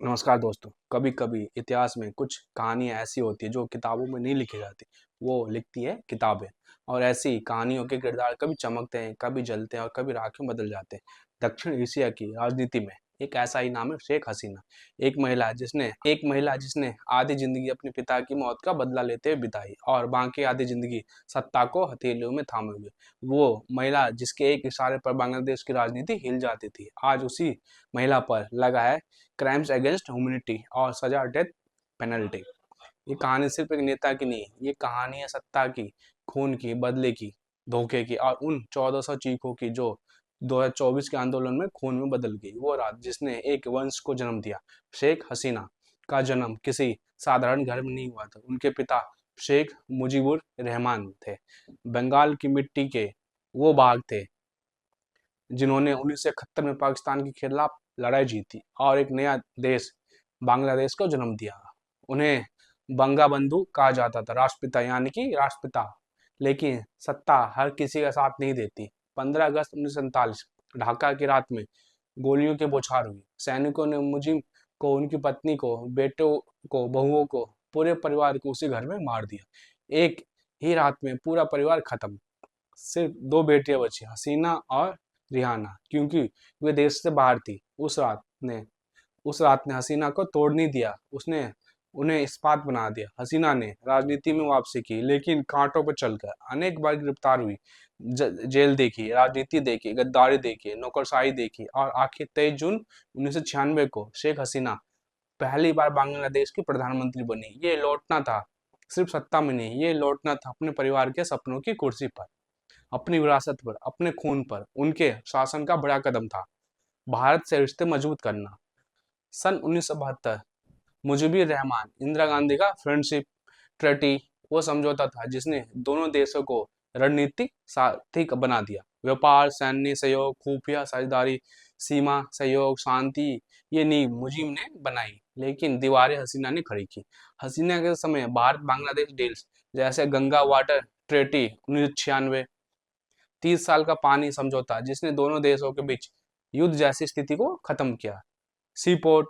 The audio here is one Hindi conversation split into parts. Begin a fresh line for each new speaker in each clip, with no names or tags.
नमस्कार दोस्तों। कभी कभी इतिहास में कुछ कहानियां ऐसी होती है जो किताबों में नहीं लिखी जाती, वो लिखती है किताबें। और ऐसी कहानियों के किरदार कभी चमकते हैं, कभी जलते हैं और कभी राख में बदल जाते हैं। दक्षिण एशिया की राजनीति में एक ऐसा ही नाम है, शेख हसीना। एक महिला जिसने आधी जिंदगी अपने पिता की मौत का बदला लेते हुए बिताई और बाकी आधी जिंदगी सत्ता को हथेलियों में थामे हुए। वो महिला जिसके एक इशारे पर बांग्लादेश की राजनीति हिल जाती थी, आज उसी महिला पर लगा है क्राइम्स अगेंस्ट ह्यूमैनिटी और सजा डेथ पेनल्टी। ये कहानी सिर्फ एक नेता की नहीं, ये कहानी है सत्ता की, खून की, बदले की, धोखे की और उन 1400 चीखों की जो 2024 के आंदोलन में खून में बदल गई। वो रात जिसने एक वंश को जन्म दिया। शेख हसीना का जन्म किसी साधारण घर में नहीं हुआ था। उनके पिता शेख मुजीबुर रहमान थे। बंगाल की मिट्टी के वो बाग थे जिन्होंने 1971 में पाकिस्तान के खिलाफ लड़ाई जीती और एक नया देश बांग्लादेश को जन्म दिया। उन्हें बंगा बंधु कहा जाता था, राष्ट्रपिता यानी कि राष्ट्रपिता। लेकिन सत्ता हर किसी का साथ नहीं देती। 15 अगस्त 1947 ढाका की रात में गोलियों की बौछार हुई। सैनिकों ने मुजिब को, उनकी पत्नी को, बेटों को, बहुओं को, पूरे परिवार को उसी घर में मार दिया। एक ही रात में पूरा परिवार खत्म। सिर्फ दो बेटियां बची, हसीना और रिहाना, क्योंकि वे देश से बाहर थी। उस रात ने हसीना को तोड़ नहीं दिया, उसने उन्हें इस्पात बना दिया। हसीना ने राजनीति में वापसी की, लेकिन कांटों पर चलकर अनेक बार गिरफ्तार हुई। जेल देखी, राजनीति देखी, गद्दारी देखी, नौकरशाही देखी और आखिर 23 जून 1996 को शेख हसीना पहली बार बांग्लादेश की प्रधानमंत्री बनी। ये लौटना था सिर्फ सत्ता में नहीं, ये लौटना था अपने परिवार के सपनों की कुर्सी पर, अपनी विरासत पर, अपने खून पर। उनके शासन का बड़ा कदम था भारत से रिश्ते मजबूत करना। सन 1972 मुजीबुर रहमान इंदिरा गांधी का फ्रेंडशिप ट्रेटी, वो समझौता था जिसने दोनों देशों को रणनीतिक साथी बना दिया। व्यापार, सैन्य सहयोग, खुफिया साझेदारी, सीमा सहयोग, शांति, ये नींव मुजीब ने बनाई, लेकिन दीवारें हसीना ने खड़ी की। हसीना के समय भारत बांग्लादेश डील्स जैसे गंगा वाटर ट्रेटी 1996, 30 साल का पानी समझौता जिसने दोनों देशों के बीच युद्ध जैसी स्थिति को खत्म किया। सी पोर्ट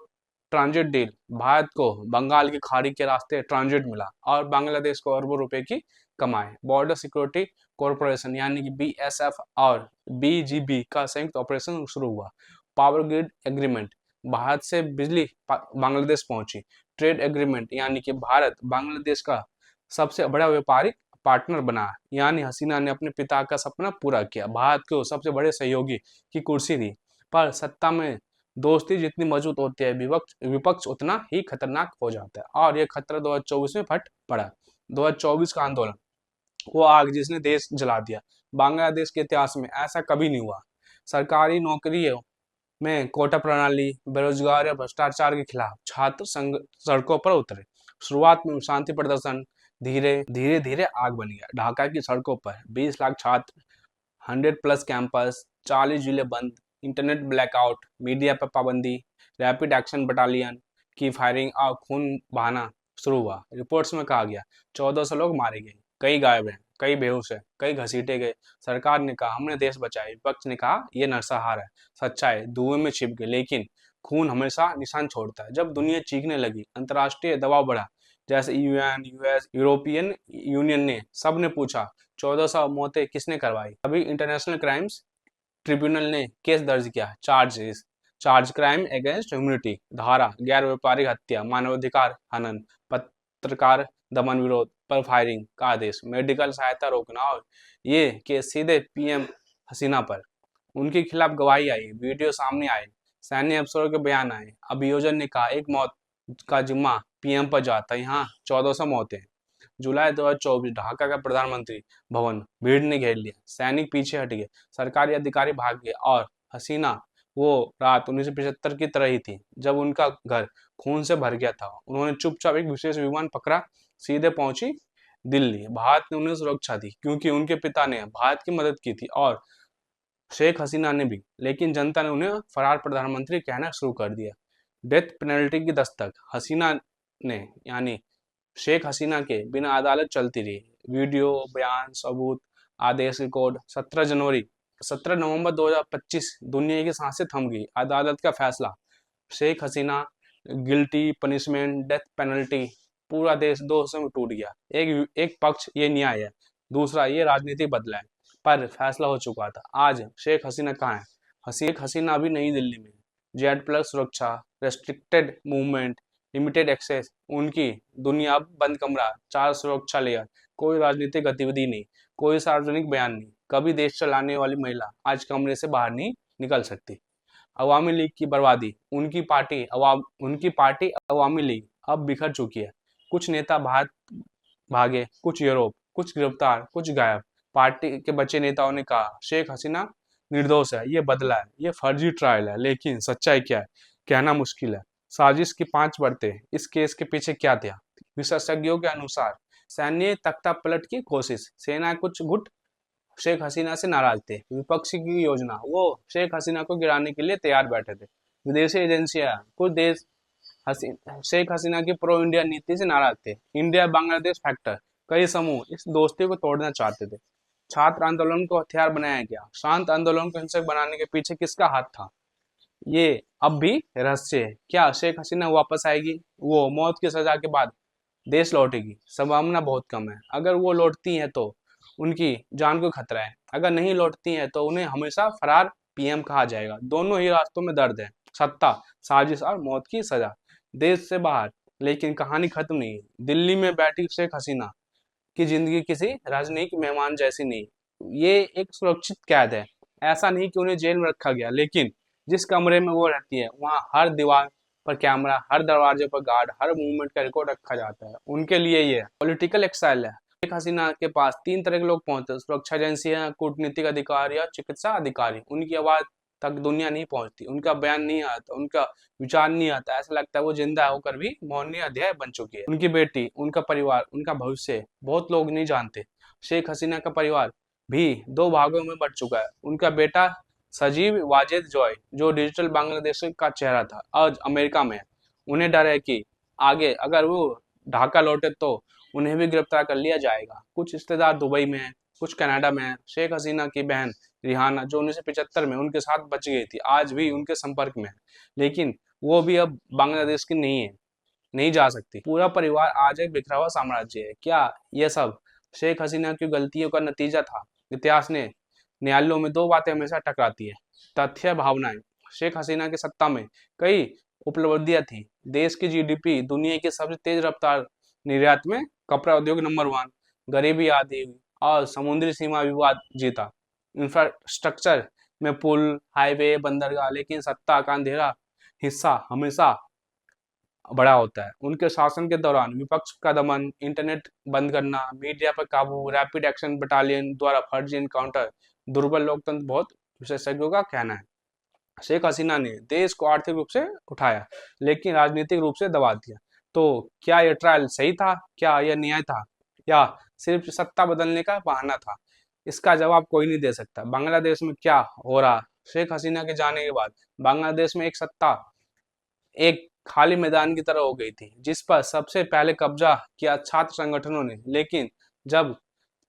ट्रांजिट डील, भारत को बंगाल की खाड़ी के रास्ते ट्रांजिट मिला और बांग्लादेश को अरबों रुपए की कमाई। बॉर्डर सिक्योरिटी कॉरपोरेशन यानी कि बीएसएफ और बीजीबी का संयुक्त ऑपरेशन शुरू हुआ। पावर ग्रिड एग्रीमेंट, भारत से बिजली बांग्लादेश पहुंची। ट्रेड एग्रीमेंट यानी कि भारत बांग्लादेश का सबसे बड़ा व्यापारिक पार्टनर बना, यानी हसीना ने अपने पिता का सपना पूरा किया, भारत को सबसे बड़े सहयोगी की कुर्सी दी। पर सत्ता में दोस्ती जितनी मजबूत होती है, विपक्ष विपक्ष उतना ही खतरनाक हो जाता है और ये खतरा 2024 में फट पड़ा। 2024 का आंदोलन, वो आग जिसने देश जला दिया। बांग्लादेश के इतिहास में ऐसा कभी नहीं हुआ। सरकारी नौकरियों में कोटा प्रणाली, बेरोजगार या भ्रष्टाचार के खिलाफ छात्र संघ सड़कों पर उतरे। शुरुआत में शांति प्रदर्शन धीरे धीरे धीरे आग बन गया। ढाका की सड़कों पर 20 लाख छात्र, 100+ कैंपस, 40 जिले बंद, इंटरनेट ब्लैकआउट, मीडिया पर पाबंदी, रैपिड एक्शन बटालियन की फायरिंग और खून बहाना शुरू हुआ। रिपोर्ट्स में कहा गया 1400 लोग मारे गए, कई गायब हैं, कई बेहोश हैं, कई घसीटे गए। सरकार ने कहा हमने देश बचाया, विपक्ष ने कहा ये नरसंहार है। सच्चाई धुएं में छिप गई, लेकिन खून हमेशा निशान छोड़ता है। जब दुनिया चीखने लगी, अंतर्राष्ट्रीय दबाव बढ़ा, जैसे यूएन, यूएस, यूरोपियन यूनियन ने, सब ने पूछा 1400 मौतें किसने करवाई। अभी इंटरनेशनल क्राइम्स ट्रिब्यूनल ने केस दर्ज किया। चार्ज क्राइम अगेंस्ट ह्यूमैनिटी धारा, गैर व्यापारिक हत्या, मानवाधिकार हनन, पत्रकार दमन, विरोध पर फायरिंग का आदेश, मेडिकल सहायता रोकना। और ये केस सीधे पीएम हसीना पर, उनके खिलाफ गवाही आई, वीडियो सामने आए, सैन्य अफसरों के बयान आए। अभियोजन ने कहा एक मौत का जिम्मा पीएम पर जाता, यहाँ 1400 मौतें। जुलाई 2024 ढाका का प्रधानमंत्री भवन भीड़ ने घेर लिया, सैनिक पीछे हट गए, सरकारी अधिकारी भाग गए और हसीना वो रात 1975 की तरह ही थी जब उनका घर खून से भर गया था। उन्होंने चुपचाप एक विशेष विमान पकड़ा, सीधे पहुंची दिल्ली। भारत ने उन्हें सुरक्षा दी क्योंकि उनके पिता ने भारत की मदद की थी और शेख हसीना ने भी, लेकिन जनता ने उन्हें फरार प्रधानमंत्री कहना शुरू कर दिया। डेथ पेनल्टी की दस्तक, हसीना ने यानी शेख हसीना के बिना अदालत चलती रही। वीडियो, बयान, सबूत, आदेश, रिकॉर्ड। 17 नवंबर 2025 दुनिया की सांसें थम गई। अदालत का फैसला, Sheikh Hasina guilty punishment, death penalty, पूरा देश दो हिस्सों में टूट गया। एक एक पक्ष ये न्याय है, दूसरा ये राजनीति बदला है, पर फैसला हो चुका था। आज शेख हसीना कहाँ है? शेख हसीना अभी नई दिल्ली में। जेड प्लस सुरक्षा, रेस्ट्रिक्टेड मूवमेंट, लिमिटेड एक्सेस, उनकी दुनिया अब बंद कमरा, 4 सुरक्षा लेयर, कोई राजनीतिक गतिविधि नहीं, कोई सार्वजनिक बयान नहीं। कभी देश चलाने वाली महिला आज कमरे से बाहर नहीं निकल सकती। अवामी लीग की बर्बादी, उनकी पार्टी अवामी लीग अब बिखर चुकी है। कुछ नेता भारत भागे, कुछ यूरोप, कुछ गिरफ्तार, कुछ गायब। पार्टी के बचे नेताओं ने कहा शेख हसीना निर्दोष है, ये बदला है, ये फर्जी ट्रायल है। लेकिन सच्चाई क्या है, कहना मुश्किल है। साजिश की 5 परतें, इस केस के पीछे क्या था? विशेषज्ञों के अनुसार सैन्य तख्ता पलट की कोशिश, सेना कुछ गुट शेख हसीना से नाराज थे। विपक्ष की योजना, वो शेख हसीना को गिराने के लिए तैयार बैठे थे। विदेशी एजेंसियां, कुछ देश शेख हसीना की प्रो इंडिया नीति से नाराज थे। इंडिया बांग्लादेश फैक्टर, कई समूह इस दोस्ती को तोड़ना चाहते थे। छात्र आंदोलन को हथियार बनाया गया। शांत आंदोलन को हिंसक बनाने के पीछे किसका हाथ था, ये अब भी रहस्य है। क्या शेख हसीना वापस आएगी? वो मौत की सजा के बाद देश लौटेगी? संभावना बहुत कम है। अगर वो लौटती हैं तो उनकी जान को खतरा है, अगर नहीं लौटती हैं तो उन्हें हमेशा फरार पीएम कहा जाएगा। दोनों ही रास्तों में दर्द है, सत्ता, साजिश और मौत की सजा। देश से बाहर लेकिन कहानी खत्म नहीं। दिल्ली में बैठी शेख हसीना की जिंदगी किसी राजनयिक मेहमान जैसी नहीं, ये एक सुरक्षित कैद है। ऐसा नहीं कि उन्हें जेल में रखा गया, लेकिन जिस कमरे में वो रहती है वहाँ हर दीवार पर कैमरा, हर दरवाजे पर गार्ड, हर मूवमेंट का रिकॉर्ड रखा जाता है। उनके लिए ये पॉलिटिकल एक्साइल है। शेख हसीना के पास 3 तरह के लोग पहुंचते हैं, सुरक्षा एजेंसियां, कूटनीतिक अधिकारी या चिकित्सा अधिकारी। उनकी आवाज तक दुनिया नहीं पहुंचती, उनका बयान नहीं आता, उनका विचार नहीं आता। ऐसा लगता है वो जिंदा होकर भी मौनी अध्याय बन चुकी है। उनकी बेटी, उनका परिवार, उनका भविष्य बहुत लोग नहीं जानते। शेख हसीना का परिवार भी 2 भागों में बट चुका है। उनका बेटा सजीव वाजेद जॉय, जो डिजिटल बांग्लादेश का चेहरा था, आज अमेरिका में है। उन्हें डर है कि आगे अगर वो ढाका लौटे तो उन्हें भी गिरफ्तार कर लिया जाएगा। कुछ रिश्तेदार दुबई में है, कुछ कनाडा में है। शेख हसीना की बहन रिहाना, जो 1975 में उनके साथ बच गई थी, आज भी उनके संपर्क में है, लेकिन वो भी अब बांग्लादेश की नहीं है, नहीं जा सकती। पूरा परिवार आज एक बिखरा हुआ साम्राज्य है। क्या यह सब शेख हसीना की गलतियों का नतीजा था? इतिहास ने न्यायालयों में 2 बातें हमेशा टकराती है, तथ्य, भावनाएं। शेख हसीना की सत्ता में कई उपलब्धियां थी। देश की जीडीपी दुनिया की सबसे तेज रफ्तार निर्यात में, कपड़ा उद्योग नंबर 1, गरीबी आदि हुई और समुद्री सीमा विवाद जीता। इंफ्रास्ट्रक्चर में पुल, हाईवे, बंदरगाह। लेकिन सत्ता का अंधेरा हिस्सा हमेशा बड़ा होता है। उनके शासन के दौरान विपक्ष का दमन, इंटरनेट बंद करना, मीडिया पर काबू, रैपिड एक्शन बटालियन द्वारा फर्जी इनकाउंटर, दुर्बल लोकतंत्र, बहुत विशेषज्ञों का कहना है। शेख हसीना ने देश को आर्थिक रूप से उठाया, लेकिन राजनीतिक रूप से दबा दिया। तो क्या यह ट्रायल सही था? क्या यह न्याय था, या सिर्फ सत्ता बदलने का बहाना था? इसका जवाब कोई नहीं दे सकता। बांग्लादेश में क्या हो रहा? शेख हसीना के जाने के बाद बांग्लादेश में एक सत्ता एक खाली मैदान की तरह हो गई थी, जिस पर सबसे पहले कब्जा किया छात्र संगठनों ने। लेकिन जब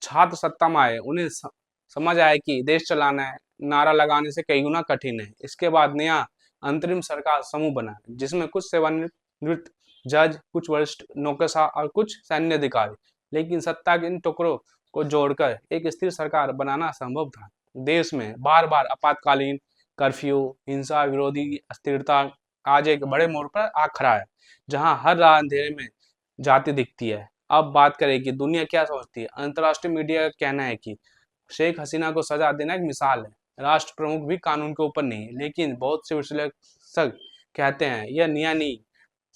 छात्र सत्ता में आए, उन्हें समझ आया कि देश चलाना है नारा लगाने से कई गुना कठिन है। इसके बाद नया अंतरिम सरकार समूह बना, जिसमें कुछ सेवानिवृत्त जज, कुछ वरिष्ठ नौकरशाह और कुछ सैन्य अधिकारी। लेकिन सत्ता के इन टुकड़ों को जोड़कर एक स्थिर सरकार बनाना असंभव था। देश में बार बार आपातकालीन, कर्फ्यू, हिंसा विरोधी अस्थिरता आज एक बड़े मोड़ पर आ खड़ा है, जहां हर राह अंधेरे में जाती दिखती है। अब बात करें कि दुनिया क्या सोचती है। अंतर्राष्ट्रीय मीडिया का कहना है कि शेख हसीना को सजा देना एक मिसाल है। राष्ट्र प्रमुख भी कानून के ऊपर नहीं, लेकिन बहुत से विश्लेषक कहते हैं यह न्याय नहीं,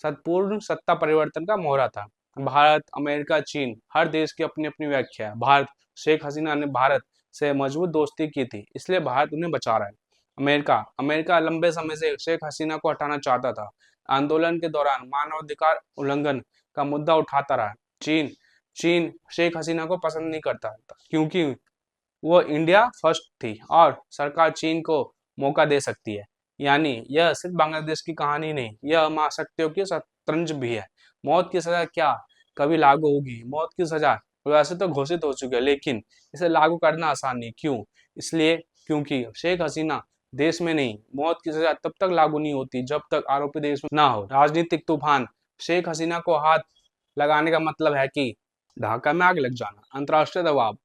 सत्पूर्ण सत्ता परिवर्तन का मोहरा था। भारत, अमेरिका, चीन, हर देश की अपनी अपनी व्याख्या है। शेख हसीना ने भारत से मजबूत दोस्ती की थी, इसलिए भारत उन्हें बचा रहा है। अमेरिका लंबे समय से शेख हसीना को हटाना चाहता था। आंदोलन के दौरान मानवाधिकार उल्लंघन का मुद्दा उठाता रहा। चीन शेख हसीना को पसंद नहीं करता था, क्योंकि वो इंडिया फर्स्ट थी और सरकार चीन को मौका दे सकती है। यानी यह सिर्फ बांग्लादेश की कहानी नहीं, यह महाशक्तियों की शतरंज भी है। मौत की सजा क्या कभी लागू होगी? मौत की सजा वैसे तो घोषित हो चुकी है, लेकिन इसे लागू करना आसान नहीं। क्यों? इसलिए क्योंकि शेख हसीना देश में नहीं, मौत की सजा तब तक लागू नहीं होती जब तक आरोपी देश में ना हो। राजनीतिक तूफान, शेख हसीना को हाथ लगाने का मतलब है कि ढाका में आग लग जाना। अंतर्राष्ट्रीय दबाव,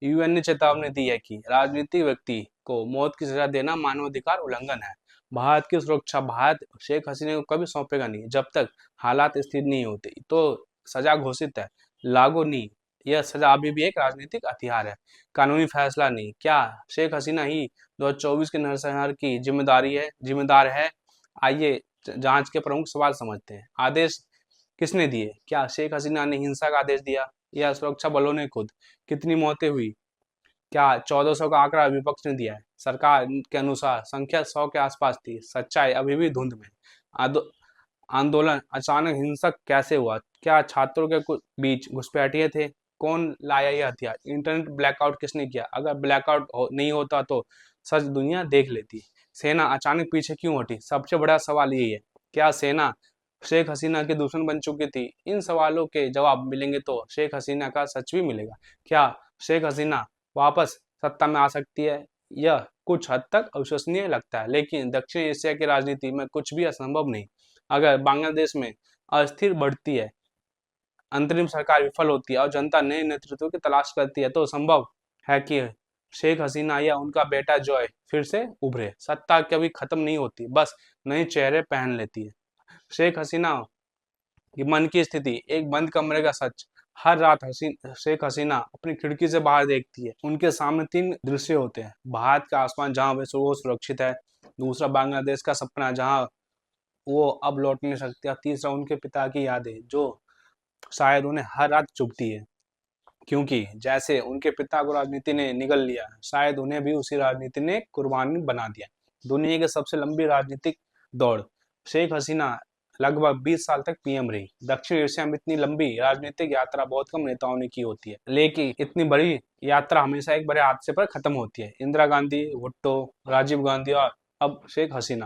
यूएन ने चेतावनी दी है कि राजनीतिक व्यक्ति को मौत की सजा देना मानवाधिकार उल्लंघन है। भारत की सुरक्षा, भारत शेख हसीना को कभी सौंपेगा नहीं जब तक हालात स्थिर नहीं होते। तो सजा घोषित है, लागू नहीं। यह सजा अभी भी एक राजनीतिक हथियार है, कानूनी फैसला नहीं। क्या शेख हसीना ही 2024 के नरसंहार की जिम्मेदार है? आइए जांच के प्रमुख सवाल समझते हैं। आदेश किसने दिए? क्या शेख हसीना ने हिंसा का आदेश दिया या सुरक्षा बलों ने खुद? कितनी मौतें हुई? क्या 1400 का आंकड़ा विपक्ष ने दिया है? सरकार के अनुसार संख्या 100 के आसपास थी। सच्चाई अभी भी धुंध में। आदो- आंदोलन अचानक हिंसक कैसे हुआ? क्या छात्रों के बीच घुसपैठिए थे? कौन लाया ये हथियार? इंटरनेट ब्लैकआउट किसने किया? अगर नहीं होता तो सच दुनिया देख लेती। सेना अचानक पीछे क्यों हटी? सबसे बड़ा सवाल यही है। क्या सेना शेख हसीना की दुश्मन बन चुकी थी? इन सवालों के जवाब मिलेंगे तो शेख हसीना का सच भी मिलेगा। क्या शेख हसीना वापस सत्ता में आ सकती है? यह कुछ हद तक अविश्वसनीय लगता है, लेकिन दक्षिण एशिया की राजनीति में कुछ भी असंभव नहीं। अगर बांग्लादेश में अस्थिर बढ़ती है, अंतरिम सरकार विफल होती है और जनता नए नेतृत्व की तलाश करती है, तो संभव है कि शेख हसीना या उनका बेटा जॉय फिर से उभरे। सत्ता कभी खत्म नहीं होती, बस नए चेहरे पहन लेती है। शेख हसीना की मन की स्थिति, एक बंद कमरे का सच। हर रात शेख हसीना अपनी खिड़की से बाहर देखती है। उनके सामने तीन दृश्य होते हैं। भारत का आसमान जहां वो सुरक्षित है, दूसरा बांग्लादेश का सपना जहां वो अब लौट नहीं सकती, और तीसरा उनके पिता की यादें जो शायद उन्हें हर रात चुभती है। क्योंकि जैसे उनके पिता को राजनीति ने निगल लिया, शायद उन्हें भी उसी राजनीति ने कुर्बानी बना दिया। दुनिया की सबसे लंबी राजनीतिक दौड़, शेख हसीना लगभग 20 साल तक पीएम रही। दक्षिण एशिया में इतनी लंबी राजनीतिक यात्रा बहुत कम नेताओं ने की होती है, लेकिन इतनी बड़ी यात्रा हमेशा एक बड़े हादसे पर खत्म होती है। इंदिरा गांधी, भुट्टो, राजीव गांधी और अब शेख हसीना।